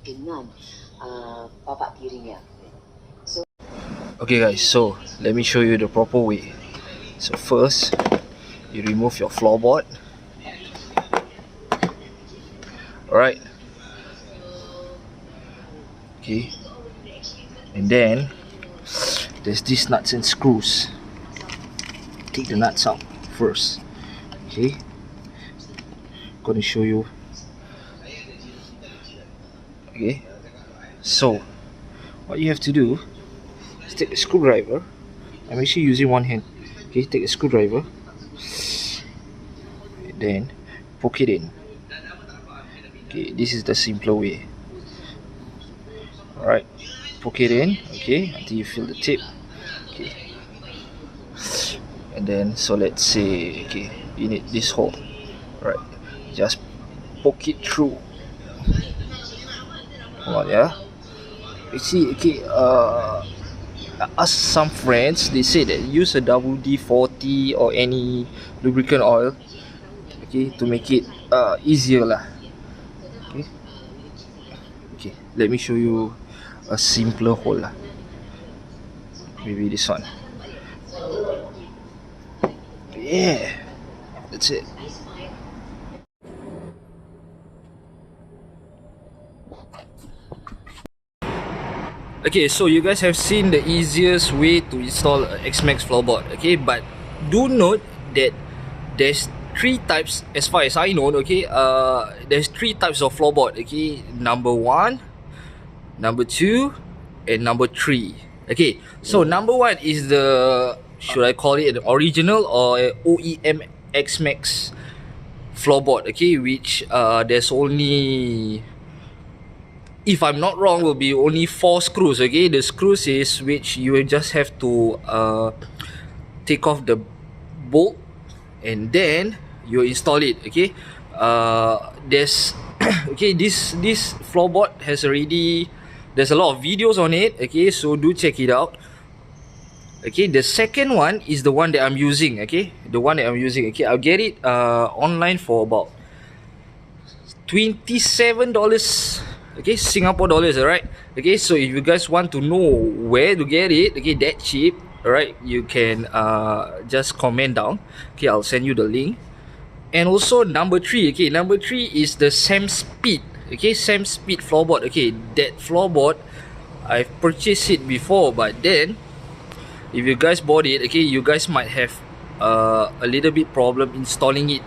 dengan bapak tirinya. Okay guys, so let me show you the proper way. So first, you remove your floorboard. Alright. Okay. And then there's these nuts and screws. Take the nuts out first. Okay. Gonna show you. Okay. So what you have to do is take a screwdriver. I'm actually using one hand. Okay, take a screwdriver. Then poke it in. Okay, this is the simpler way. Alright, poke it in, okay, until you feel the tip. Okay. And then, so let's say, okay, you need this hole. Right, just poke it through. Hold on, yeah. You see, okay, I asked some friends, they say that use a WD-40 or any lubricant oil, okay, to make it easier lah. Okay. Okay, let me show you a simpler hole lah. Maybe this one. Yeah, that's it. Okay, so you guys have seen the easiest way to install a xmax floorboard. Okay, but do note that there's three types as far as I know. Okay, there's three types of floorboard. Okay, number 1, number 2, and number 3. Okay, so number 1 is the, should I call it an original or OEM xmax floorboard? Okay, which there's only, if I'm not wrong, will be only 4 screws. Okay, the screws is which you will just have to take off the bolt and then you install it. Okay, there's okay, this floorboard has already, there's a lot of videos on it. Okay, so do check it out. Okay, the second one is the one that I'm using. Okay, the one that I'm using. Okay, I'll get it online for about $27. Okay, Singapore dollars. Alright. Okay, so if you guys want to know where to get it, okay, that cheap, alright, you can just comment down. Okay, I'll send you the link. And also number 3. Okay, number 3 is the semspeed. Okay, semspeed floorboard. Okay, that floorboard I've purchased it before, but then if you guys bought it, okay, you guys might have a little bit problem installing it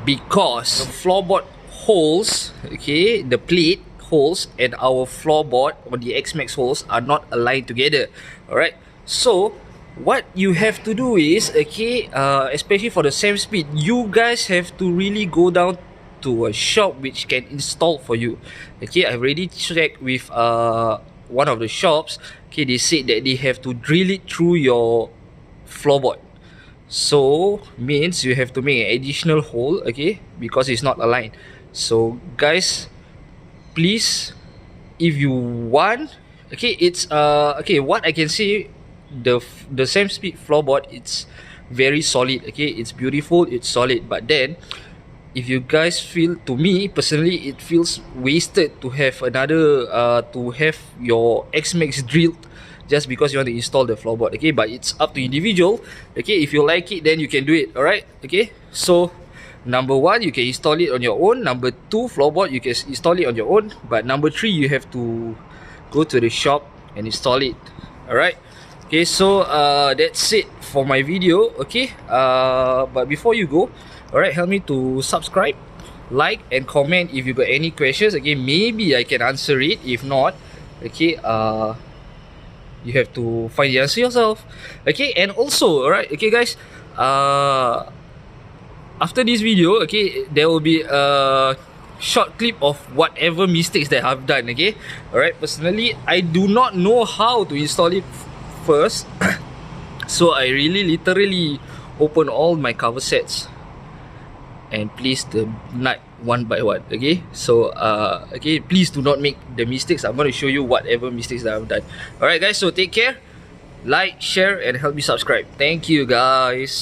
because the floorboard holes, okay, the plate holes and our floorboard on the xmax holes are not aligned together. Alright, so what you have to do is, okay, especially for the semspeed, you guys have to really go down to a shop which can install for you. Okay, I've already checked with one of the shops. Okay, they said that they have to drill it through your floorboard, so means you have to make an additional hole, okay, because it's not aligned. So guys, please, if you want, okay, it's okay, what I can say, the semspeed floorboard, it's very solid. Okay, it's beautiful, it's solid, but then if you guys feel, to me personally, it feels wasted to have another to have your xmax drilled just because you want to install the floorboard. Okay, but it's up to individual. Okay, if you like it, then you can do it. Alright, okay, so number 1, you can install it on your own. Number 2, floorboard, you can install it on your own. But number 3, you have to go to the shop and install it. Alright, okay, so that's it for my video. Okay, but before you go, alright, help me to subscribe, like, and comment if you got any questions. Okay, maybe I can answer it. If not, okay, you have to find the answer yourself. Okay, and also, alright, okay guys, after this video, okay, there will be a short clip of whatever mistakes that I've done. Okay, alright, personally, I do not know how to install it first. So I really literally open all my cover sets and place the nut one by one. Okay, so okay, please do not make the mistakes. I'm going to show you whatever mistakes that I've done. Alright guys, so take care, like, share, and help me subscribe. Thank you guys.